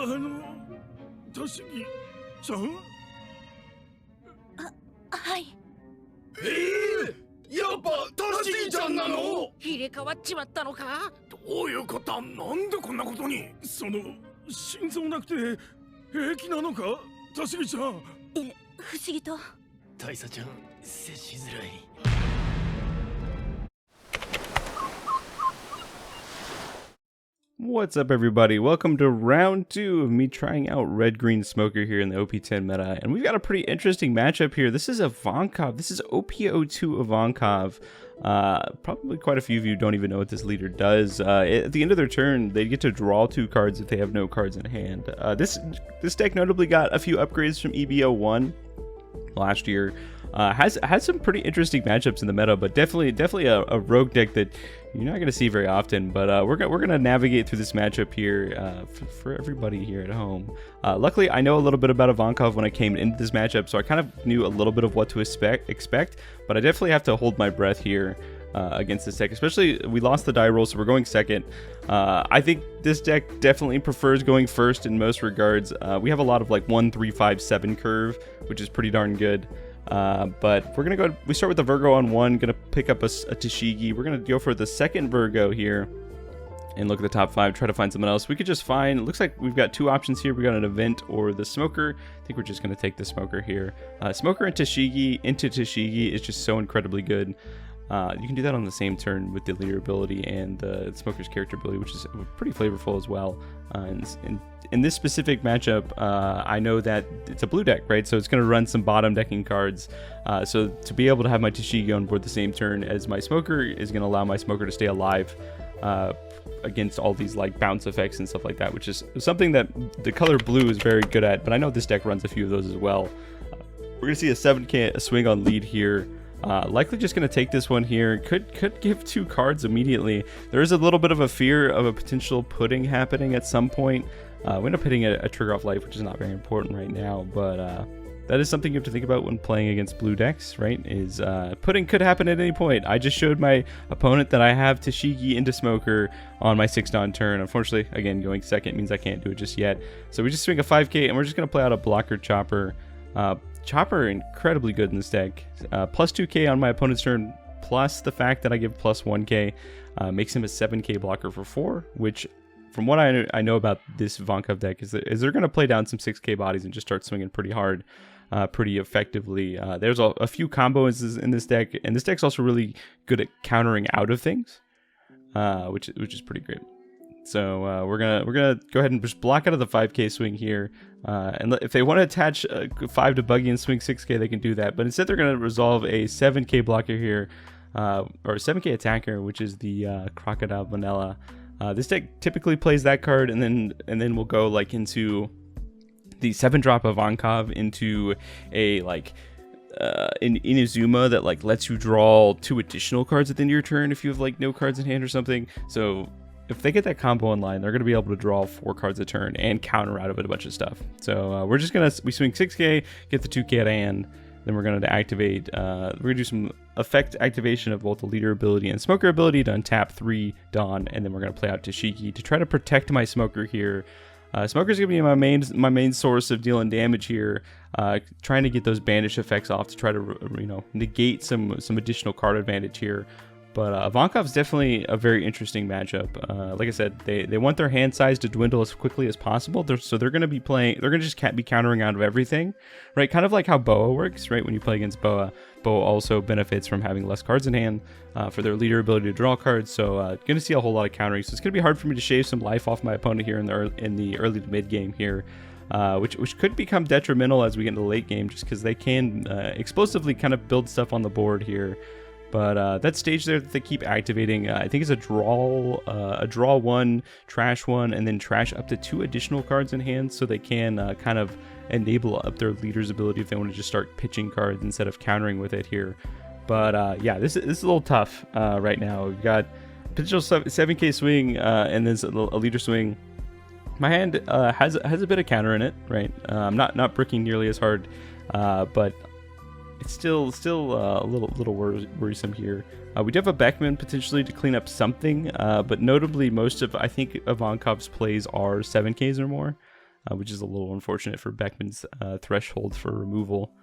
たしぎちゃん？はい。やっぱたしぎちゃんなの？入れ替わっちまったのか？どういうこと？なんでこんなことに？心臓なくて平気なのか？たしぎちゃん。不思議と。大佐ちゃん、接しづらい。What's up, everybody? Welcome to round 2 of me trying out Red Green Smoker here in the OP10 meta, and we've got a pretty interesting matchup here. This is Ivankov. This is OP02 Ivankov. Probably quite a few of you don't even know what this leader does. At the end of their turn, they get to draw 2 cards if they have no cards in hand. This deck notably got a few upgrades from EBO1 last year. Has some pretty interesting matchups in the meta, but definitely a rogue deck that you're not going to see very often. But we're gonna navigate through this matchup here for everybody here at home. Luckily, I know a little bit about Ivankov when I came into this matchup, so I kind of knew a little bit of what to expect. But I definitely have to hold my breath here against this deck. Especially, we lost the die roll, so we're going second. I think this deck definitely prefers going first in most regards. We have a lot of like 1, 3, 5, 7 curve, which is pretty darn good. But we're gonna we start with the Virgo on 1, gonna pick up a Tashigi. We're gonna go for the second Virgo here and look at the top 5, try to find someone else. We could just find, it looks like we've got 2 options here. We got an event or the Smoker. I think we're just gonna take the Smoker here. Smoker and Tashigi into Tashigi is just so incredibly good. You can do that on the same turn with the leader ability and the Smoker's character ability, which is pretty flavorful as well. In this specific matchup, I know that it's a blue deck, right? So it's going to run some bottom decking cards. So to be able to have my Tashigi on board the same turn as my Smoker is going to allow my Smoker to stay alive against all these like bounce effects and stuff like that, which is something that the color blue is very good at. But I know this deck runs a few of those as well. We're going to see a 7k swing on lead here. Likely just going to take this one here. Could give 2 cards immediately. There is a little bit of a fear of a potential pudding happening at some point. We end up hitting a trigger off life, which is not very important right now, but that is something you have to think about when playing against blue decks, right? Is pudding could happen at any point. I just showed my opponent that I have Tashigi into Smoker on my 6-dawn turn. Unfortunately, again, going second means I can't do it just yet. So we just swing a 5k, and we're just going to play out a blocker Chopper. Chopper incredibly good in this deck. Plus 2k on my opponent's turn, plus the fact that I give plus 1k makes him a 7k blocker for 4, which from what I know about this Ivankov deck is they're going to play down some 6k bodies and just start swinging pretty hard, pretty effectively. There's a few combos in this deck, and this deck's also really good at countering out of things, which is pretty great. So we're gonna go ahead and just block out of the 5k swing here, and if they want to attach 5 to Buggy and swing 6k, they can do that. But instead, they're gonna resolve a 7k blocker here, or a 7k attacker, which is the Crocodile Vanilla. This deck typically plays that card, and then we'll go like into the 7-drop of Ivankov into a like in Inazuma that like lets you draw 2 additional cards at the end of your turn if you have like no cards in hand or something. So if they get that combo in line, they're going to be able to draw 4 cards a turn and counter out of it a bunch of stuff. So we swing 6k, get the 2k at hand. Then we're going to activate, we're going to do some effect activation of both the leader ability and Smoker ability to untap 3 Dawn, and then we're going to play out Tashigi to try to protect my Smoker here. Smoker's going to be my main source of dealing damage here, trying to get those banish effects off to try to negate some additional card advantage here. But Ivankov's definitely a very interesting matchup. Like I said, they want their hand size to dwindle as quickly as possible. So they're going to be playing. They're going to just be countering out of everything, right? Kind of like how Boa works, right? When you play against Boa, Boa also benefits from having less cards in hand for their leader ability to draw cards. So going to see a whole lot of countering. So it's going to be hard for me to shave some life off my opponent here in the early to mid game here. Which could become detrimental as we get into the late game, just because they can explosively kind of build stuff on the board here. But that stage there that they keep activating, I think is a draw 1, trash 1, and then trash up to 2 additional cards in hand, so they can kind of enable up their leader's ability if they want to just start pitching cards instead of countering with it here. But yeah, this is a little tough right now. We've got potential 7k swing and then a leader swing. My hand has a bit of counter in it, right? I'm not bricking nearly as hard, but it's still a little worrisome here. We do have a Beckman potentially to clean up something, but notably most of, I think, Ivankov's plays are 7Ks or more. which is a little unfortunate for Beckman's threshold for removal.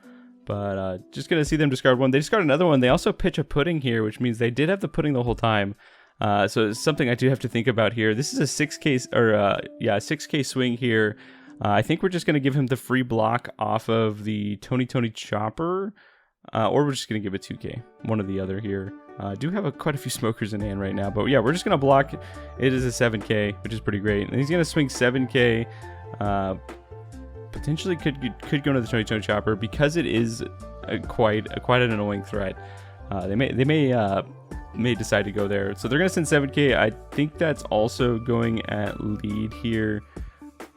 But just going to see them discard one. They discard another one. They also pitch a pudding here, which means they did have the pudding the whole time. So it's something I do have to think about here. This is a 6K, or 6K swing here. I think we're just going to give him the free block off of the Tony Chopper, or we're just going to give it 2K, one or the other here. I do have quite a few smokers in hand right now, but yeah, we're just going to block. It is a 7K, which is pretty great. And he's going to swing 7K. Potentially could go into the Tony Chopper because it is quite an annoying threat. They may decide to go there, so they're gonna send 7K. I think that's also going at lead here.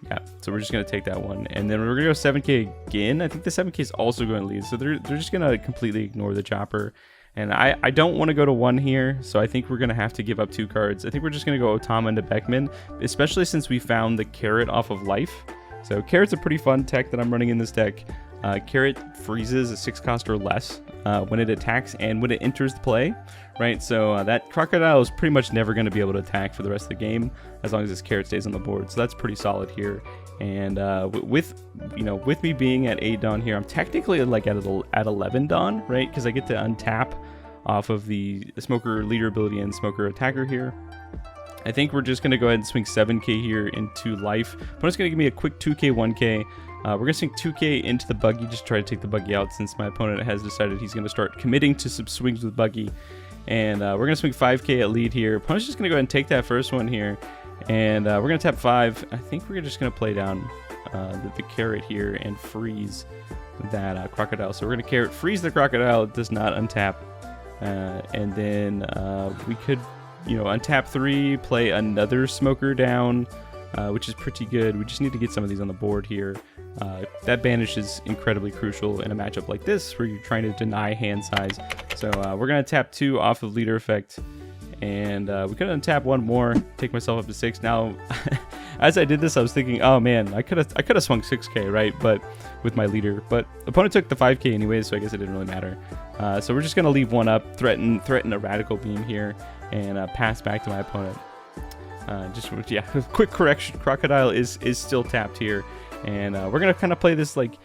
Yeah, so we're just gonna take that one, and then we're gonna go 7K again. I think the 7K is also going to lead, so they're just gonna completely ignore the Chopper. And I don't want to go to 1 here, so I think we're going to have to give up 2 cards. I think we're just going to go Otama into Beckman, especially since we found the Carrot off of life. So Carrot's a pretty fun tech that I'm running in this deck. Carrot freezes a 6 cost or less when it attacks and when it enters the play, right? So that Crocodile is pretty much never going to be able to attack for the rest of the game as long as this Carrot stays on the board. So that's pretty solid here. And with me being at 8 Dawn here, I'm technically like at 11 Dawn, right? Because I get to untap off of the Smoker Leader ability and Smoker Attacker here. I think we're just going to go ahead and swing 7K here into life. Opponent's going to give me a quick 2K, 1K. We're going to swing 2K into the Buggy, just try to take the Buggy out since my opponent has decided he's going to start committing to some swings with Buggy. And we're going to swing 5K at lead here. Opponent's just going to go ahead and take that first one here. And we're going to tap 5. I think we're just going to play down the Carrot here and freeze that Crocodile. So we're going to Carrot, freeze the Crocodile. It does not untap. And then we could, untap 3, play another Smoker down, which is pretty good. We just need to get some of these on the board here. That banish is incredibly crucial in a matchup like this where you're trying to deny hand size. So we're going to tap 2 off of leader effect. And we could untap 1 more, take myself up to 6. Now, as I did this, I was thinking, oh man, I could have swung 6K, right? But with my leader, but opponent took the 5K anyways, so I guess it didn't really matter. So we're just gonna leave 1 up, threaten a radical beam here, and pass back to my opponent. Quick correction: Crocodile is still tapped here, and we're gonna kind of play this like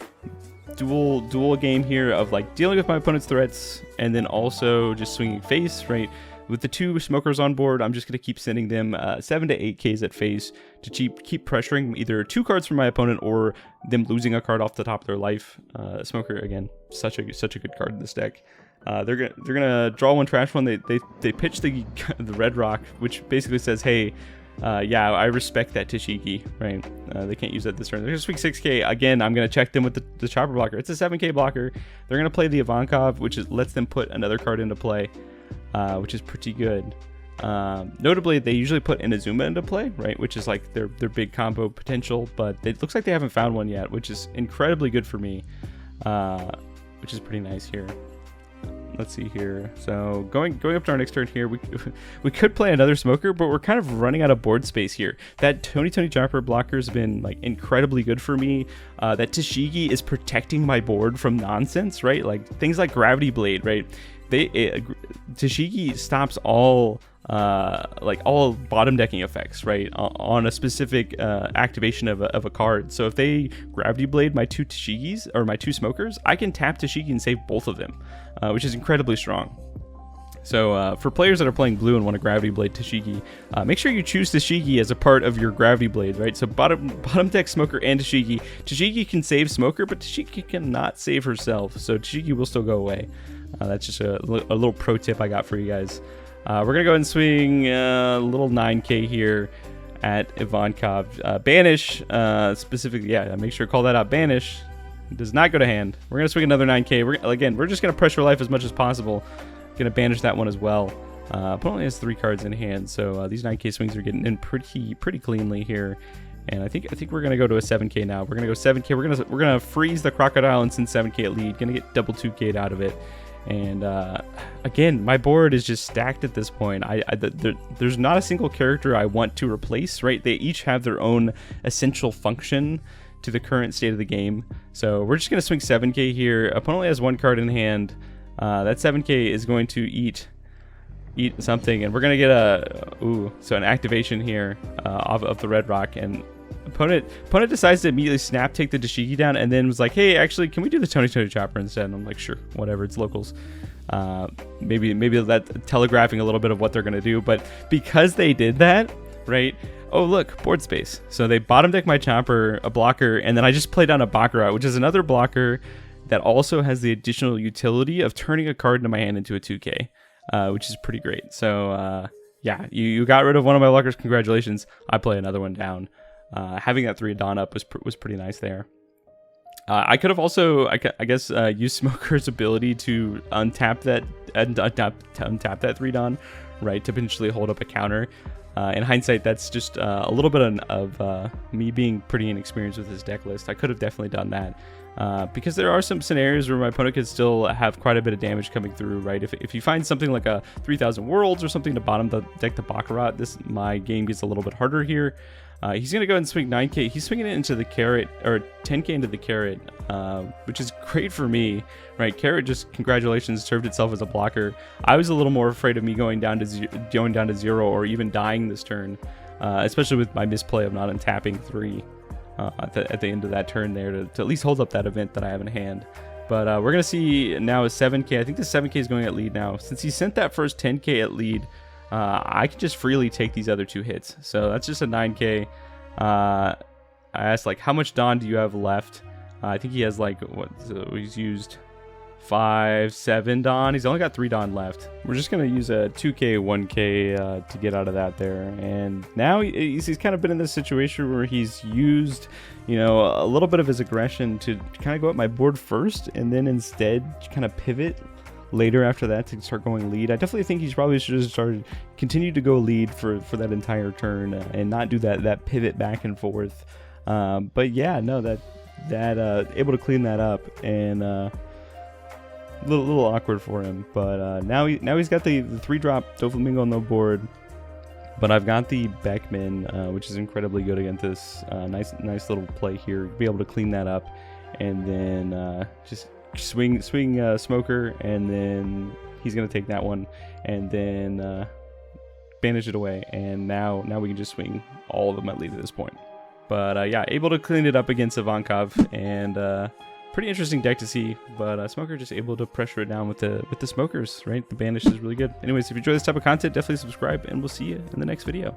dual game here of like dealing with my opponent's threats and then also just swinging face, right? With the 2 smokers on board, I'm just going to keep sending them 7 to 8Ks at face to keep pressuring either 2 cards from my opponent or them losing a card off the top of their life. Smoker, again, such a good card in this deck. They're gonna draw 1, trash 1. They pitch the red rock, which basically says, hey, yeah, I respect that Tashiki, right? They can't use that this turn. They're going to swing 6K. Again, I'm going to check them with the Chopper blocker. It's a 7K blocker. They're going to play the Ivankov, which lets them put another card into play. Which is pretty good. Notably, they usually put Inazuma into play, right? Which is like their big combo potential, but it looks like they haven't found one yet, which is incredibly good for me, which is pretty nice here. Let's see here. So going up to our next turn here, we could play another Smoker, but we're kind of running out of board space here. That Tony Chopper blocker has been like incredibly good for me. That Tashigi is protecting my board from nonsense, right? Like things like Gravity Blade, right? Tashigi stops all bottom decking effects, right, on a specific activation of a card. So if they Gravity Blade my 2 Tashigis or my 2 Smokers, I can tap Tashigi and save both of them, which is incredibly strong. So for players that are playing blue and want to Gravity Blade Tashigi, make sure you choose Tashigi as a part of your Gravity Blade, right? So bottom deck Smoker and Tashigi. Tashigi can save Smoker, but Tashigi cannot save herself, so Tashigi will still go away. That's just a little pro tip I got for you guys. We're going to go ahead and swing a little 9K here at Ivankov. Banish, specifically, yeah, make sure to call that out. Banish does not go to hand. We're going to swing another 9K. We're just going to pressure life as much as possible. Going to banish that one as well. Opponent only has 3 cards in hand, so these 9K swings are getting in pretty cleanly here. And I think we're gonna go to a 7K now. We're gonna go 7K. We're gonna freeze the Crocodile and send 7K at lead. Gonna get double 2K'd out of it. And again, my board is just stacked at this point. There's not a single character I want to replace, right? They each have their own essential function to the current state of the game. So we're just gonna swing 7K here. Opponent only has 1 card in hand. That 7K is going to eat something, and we're gonna get an activation here of the red rock, and Opponent decides to immediately snap take the dashiki down, and then was like, hey, actually, can we do the Tony chopper instead? And I'm like, sure, whatever, it's locals. Maybe that telegraphing a little bit of what they're gonna do, but because they did that, right? Oh look, board space. So they bottom deck my chopper, a blocker, and then I just play down a Baccarat, which is another blocker that also has the additional utility of turning a card into my hand into a 2K, which is pretty great. So yeah, you got rid of one of my blockers. Congratulations. I play another one down. Having that 3 Dawn up was pretty nice there. I could have also, I guess, used Smoker's ability to untap that 3 Dawn, right, to potentially hold up a counter. In hindsight, that's just a little bit of me being pretty inexperienced with his deck list. I could have definitely done that because there are some scenarios where my opponent could still have quite a bit of damage coming through, right? If you find something like a 3,000 Worlds or something to bottom deck the Baccarat, my game gets a little bit harder here. He's going to go ahead and swing 9k. He's swinging it into the carrot, or 10k into the carrot, which is great for me, right? Carrot just, congratulations, served itself as a blocker. I was a little more afraid of me going down to 0 or even dying this turn, especially with my misplay of not untapping 3 at the end of that turn there to at least hold up that event that I have in hand. But we're going to see now a 7k. I think the 7k is going at lead now. Since he sent that first 10k at lead, I can just freely take these other 2 hits. So that's just a 9k. I asked, like, how much Dawn do you have left? I think he has, like, what? So he's used 7 Dawn. He's only got 3 Dawn left. We're just going to use a 2k, 1k to get out of that there. And now he's kind of been in this situation where he's used, you know, a little bit of his aggression to kind of go at my board first and then instead kind of pivot later after that to start going lead. I definitely think he's probably should have continued to go lead for that entire turn and not do that pivot back and forth. But yeah, no, that able to clean that up, and little awkward for him. But now he's got the 3-drop Doflamingo on the board. But I've got the Beckman, which is incredibly good against this nice little play here. Be able to clean that up, and then just swing Smoker, and then he's gonna take that one, and then banish it away, and now we can just swing all of them at lead at this point. But yeah, able to clean it up against Ivankov, and pretty interesting deck to see. But Smoker just able to pressure it down with the smokers, right? The banish is really good. Anyways, if you enjoy this type of content, definitely subscribe, and we'll see you in the next video.